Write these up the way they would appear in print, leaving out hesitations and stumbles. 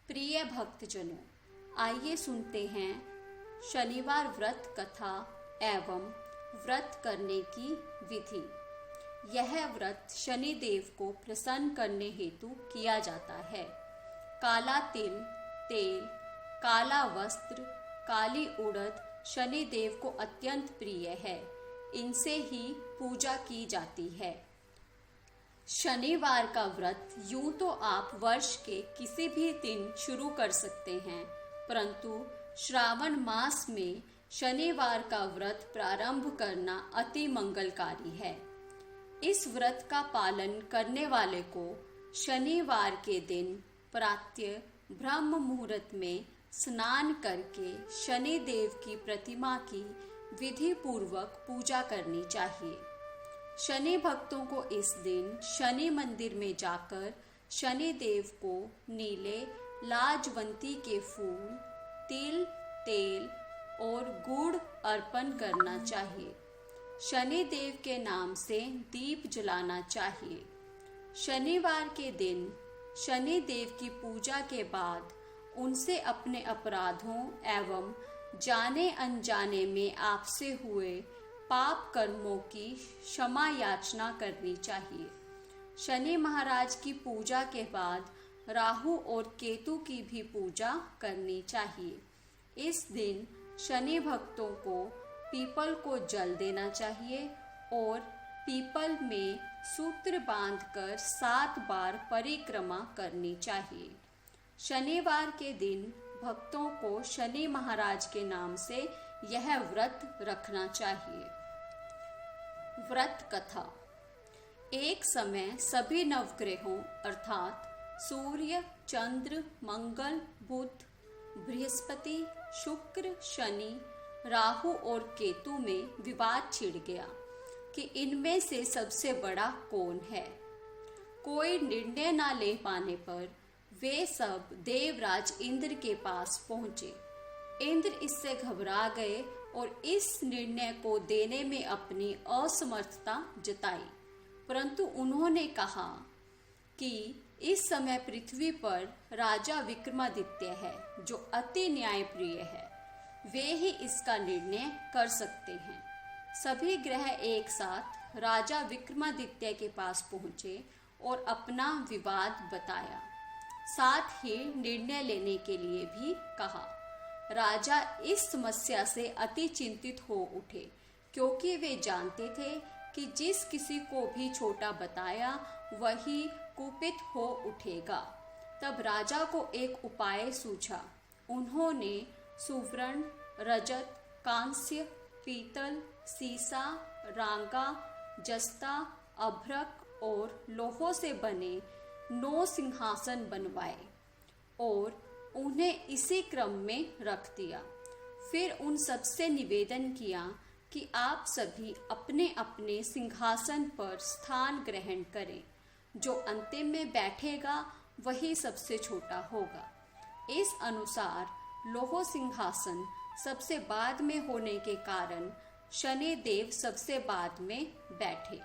प्रिय भक्तजनों, आइए सुनते हैं शनिवार व्रत कथा एवं व्रत करने की विधि। यह व्रत शनिदेव को प्रसन्न करने हेतु किया जाता है। काला तिल, तेल, काला वस्त्र, काली उड़द शनिदेव को अत्यंत प्रिय है। इनसे ही पूजा की जाती है। शनिवार का व्रत यूं तो आप वर्ष के किसी भी दिन शुरू कर सकते हैं, परंतु श्रावण मास में शनिवार का व्रत प्रारंभ करना अति मंगलकारी है। इस व्रत का पालन करने वाले को शनिवार के दिन प्रातः ब्रह्म मुहूर्त में स्नान करके शनिदेव की प्रतिमा की विधि पूर्वक पूजा करनी चाहिए। शनि भक्तों को इस दिन शनि मंदिर में जाकर शनिदेव को नीले लाजवंती के फूल, तिल, तेल और गुड़ अर्पण करना चाहिए। शनिदेव के नाम से दीप जलाना चाहिए। शनिवार के दिन शनिदेव की पूजा के बाद उनसे अपने अपराधों एवं जाने अनजाने में आपसे हुए पाप कर्मों की क्षमा याचना करनी चाहिए। शनि महाराज की पूजा के बाद राहु और केतु की भी पूजा करनी चाहिए। इस दिन शनि भक्तों को पीपल को जल देना चाहिए और पीपल में सूत्र बांधकर 7 बार परिक्रमा करनी चाहिए। शनिवार के दिन भक्तों को शनि महाराज के नाम से यह व्रत रखना चाहिए। व्रत कथा। एक समय सभी नवग्रहों अर्थात सूर्य, चंद्र, मंगल, बुध, बृहस्पति, शुक्र, शनि, राहु और केतु में विवाद छिड़ गया कि इनमें से सबसे बड़ा कौन है। कोई निर्णय न ले पाने पर वे सब देवराज इंद्र के पास पहुंचे। इंद्र इससे घबरा गए और इस निर्णय को देने में अपनी असमर्थता जताई, परंतु उन्होंने कहा कि इस समय पृथ्वी पर राजा विक्रमादित्य है जो अति न्यायप्रिय है। वे ही इसका निर्णय कर सकते हैं। सभी ग्रह एक साथ राजा विक्रमादित्य के पास पहुंचे और अपना विवाद बताया, साथ ही निर्णय लेने के लिए भी कहा। राजा इस समस्या से अति चिंतित हो उठे, क्योंकि वे जानते थे कि जिस किसी को भी छोटा बताया वही कुपित हो उठेगा। तब राजा को एक उपाय सूझा। उन्होंने सुवर्ण, रजत, कांस्य, पीतल, सीसा, रांगा, जस्ता, अभ्रक और लोहों से बने 9 सिंहासन बनवाए और उन्हें इसी क्रम में रख दिया। फिर उन सबसे निवेदन किया कि आप सभी अपने अपने सिंहासन पर स्थान ग्रहण करें। जो अंतिम में बैठेगा वही सबसे छोटा होगा। इस अनुसार लोह सिंहासन सबसे बाद में होने के कारण शनि देव सबसे बाद में बैठे।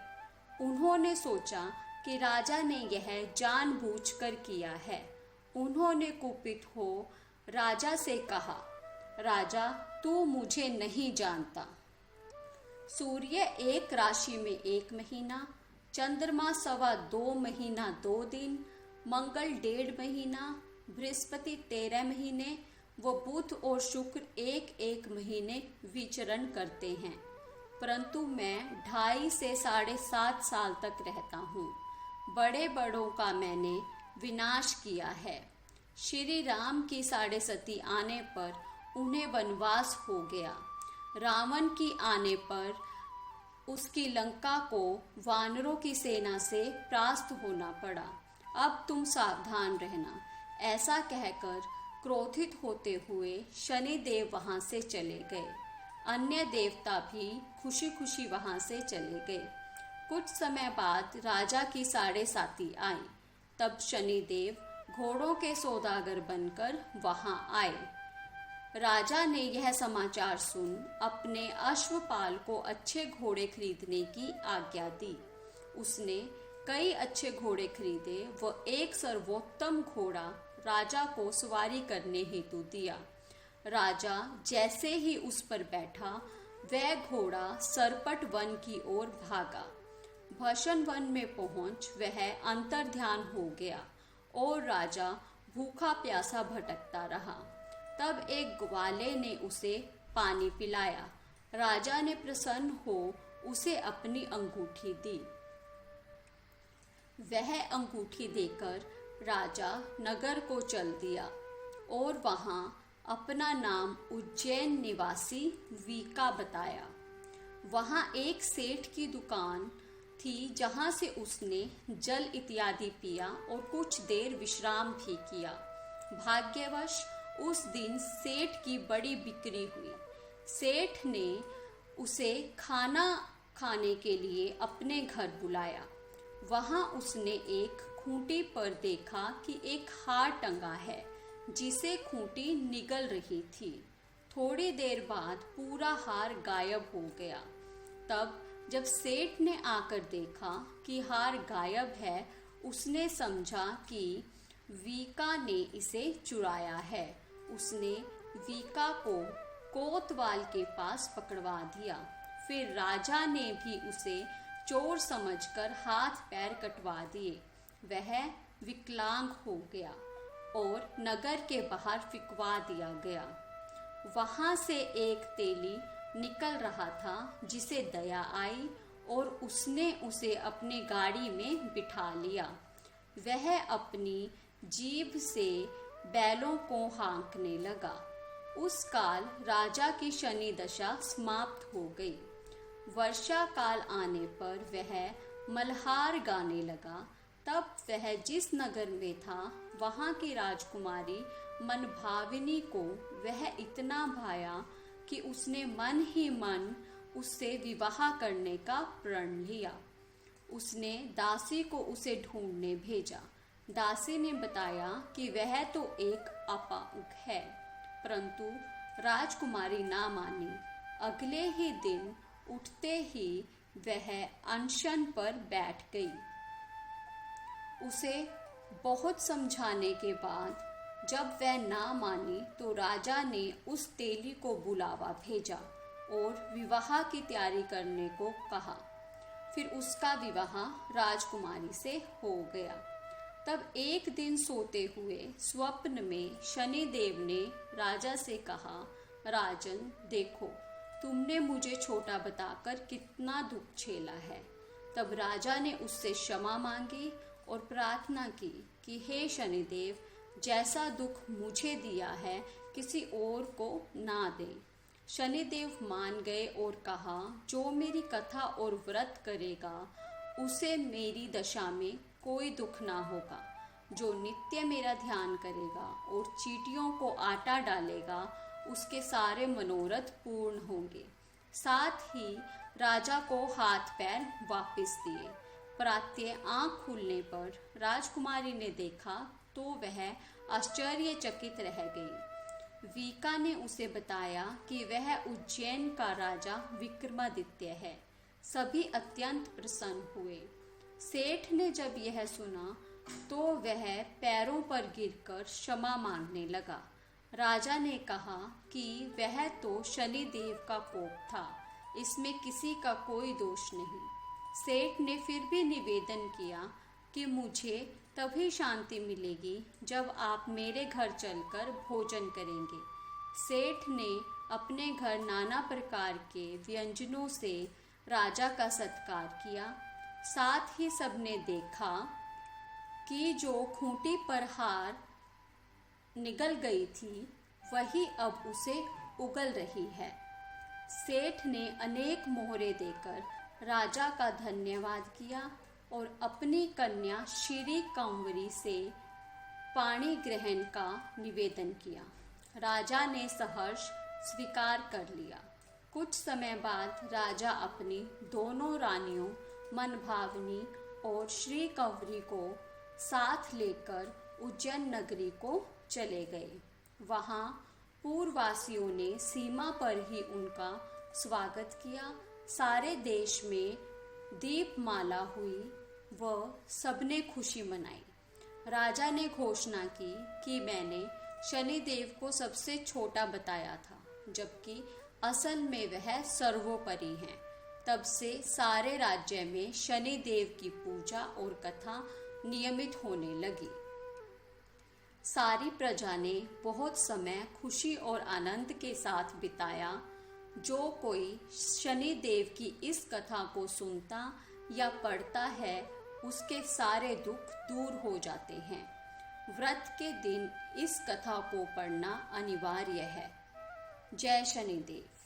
उन्होंने सोचा कि राजा ने यह जानबूझकर किया है। उन्होंने कुपित हो राजा से कहा, राजा तू मुझे नहीं जानता। सूर्य एक राशि में 1 महीना, चंद्रमा 2.25 महीना 2 दिन, मंगल 1.5 महीना, बृहस्पति 13 महीने व बुध और शुक्र 1-1 महीने विचरण करते हैं, परंतु मैं 2.5 से 7.5 साल तक रहता हूँ। बड़े बड़ों का मैंने विनाश किया है। श्री राम की 7.5 आने पर उन्हें वनवास हो गया। रावण की आने पर उसकी लंका को वानरों की सेना से परास्त होना पड़ा। अब तुम सावधान रहना। ऐसा कहकर क्रोधित होते हुए शनिदेव वहां से चले गए। अन्य देवता भी खुशी खुशी वहां से चले गए। कुछ समय बाद राजा की 7.5 आई। तब शनिदेव घोड़ों के सौदागर बनकर वहां आए। राजा ने यह समाचार सुन अपने अश्वपाल को अच्छे घोड़े खरीदने की आज्ञा दी। उसने कई अच्छे घोड़े खरीदे व एक सर्वोत्तम घोड़ा राजा को सवारी करने हेतु दिया। राजा जैसे ही उस पर बैठा, वह घोड़ा सरपट वन की ओर भागा। भशन वन में पहुंच वह अंतर्ध्यान हो गया और राजा भूखा प्यासा भटकता रहा। तब एक ग्वाले ने उसे पानी पिलाया। राजा ने प्रसन्न हो उसे अपनी अंगूठी दी। वह अंगूठी देकर राजा नगर को चल दिया और वहां अपना नाम उज्जैन निवासी वीका बताया। वहां एक सेठ की दुकान थी जहां से उसने जल इत्यादि पिया और कुछ देर विश्राम भी किया। भाग्यवश उस दिन सेठ की बड़ी बिक्री हुई। सेठ ने उसे खाना खाने के लिए अपने घर बुलाया। वहां उसने एक खूंटी पर देखा कि एक हार टंगा है जिसे खूंटी निगल रही थी। थोड़ी देर बाद पूरा हार गायब हो गया। तब जब सेठ ने आकर देखा कि हार गायब है, उसने समझा कि वीका ने इसे चुराया है। उसने वीका को कोतवाल के पास पकड़वा दिया। फिर राजा ने भी उसे चोर समझकर हाथ पैर कटवा दिए। वह विकलांग हो गया और नगर के बाहर फिकवा दिया गया। वहां से एक तेली निकल रहा था जिसे दया आई और उसने उसे अपनी गाड़ी में बिठा लिया। वह अपनी जीभ से बैलों को हाँकने लगा। उस काल राजा की शनि दशा समाप्त हो गई। वर्षा काल आने पर वह मल्हार गाने लगा। तब वह जिस नगर में था, वहां की राजकुमारी मनभाविनी को वह इतना भाया कि उसने मन ही मन उससे विवाह करने का प्रण लिया। उसने दासी को उसे ढूंढने भेजा। दासी ने बताया कि वह तो एक अपांग है, परंतु राजकुमारी ना मानी। अगले ही दिन उठते ही वह अनशन पर बैठ गई। उसे बहुत समझाने के बाद जब वह ना मानी तो राजा ने उस तेली को बुलावा भेजा और विवाह की तैयारी करने को कहा। फिर उसका विवाह राजकुमारी से हो गया। तब एक दिन सोते हुए स्वप्न में शनिदेव ने राजा से कहा, राजन देखो, तुमने मुझे छोटा बताकर कितना दुख झेला है। तब राजा ने उससे क्षमा मांगी और प्रार्थना की कि हे शनिदेव, जैसा दुख मुझे दिया है किसी और को ना दे। शनिदेव मान गए और कहा, जो मेरी कथा और व्रत करेगा उसे मेरी दशा में कोई दुख ना होगा। जो नित्य मेरा ध्यान करेगा और चींटियों को आटा डालेगा, उसके सारे मनोरथ पूर्ण होंगे। साथ ही राजा को हाथ पैर वापस दिए। प्रातः आंख खुलने पर राजकुमारी ने देखा तो वह आश्चर्यचकित रह गई। वीका ने उसे बताया कि वह उज्जैन का राजा विक्रमादित्य है। सभी अत्यंत प्रसन्न हुए। सेठ ने जब यह सुना तो वह पैरों पर गिरकर क्षमा मांगने लगा। राजा ने कहा कि वह तो शनिदेव का कोप था, इसमें किसी का कोई दोष नहीं। सेठ ने फिर भी निवेदन किया कि मुझे तभी शांति मिलेगी जब आप मेरे घर चलकर भोजन करेंगे। सेठ ने अपने घर नाना प्रकार के व्यंजनों से राजा का सत्कार किया। साथ ही सबने देखा कि जो खूंटी पर हार निगल गई थी, वही अब उसे उगल रही है। सेठ ने अनेक मोहरे देकर राजा का धन्यवाद किया और अपनी कन्या श्री कंवरी से पाणी ग्रहण का निवेदन किया। राजा ने सहर्ष स्वीकार कर लिया। कुछ समय बाद राजा अपनी दोनों रानियों मनभावनी और श्री कंवरी को साथ लेकर उज्जैन नगरी को चले गए। वहां पूर्ववासियों ने सीमा पर ही उनका स्वागत किया। सारे देश में दीपमाला हुई व सबने खुशी मनाई। राजा ने घोषणा की कि मैंने शनिदेव को सबसे छोटा बताया था, जबकि असल में वह सर्वोपरि हैं। तब से सारे राज्य में शनिदेव की पूजा और कथा नियमित होने लगी। सारी प्रजा ने बहुत समय खुशी और आनंद के साथ बिताया। जो कोई शनिदेव की इस कथा को सुनता या पढ़ता है, उसके सारे दुख दूर हो जाते हैं। व्रत के दिन इस कथा को पढ़ना अनिवार्य है। जय शनिदेव।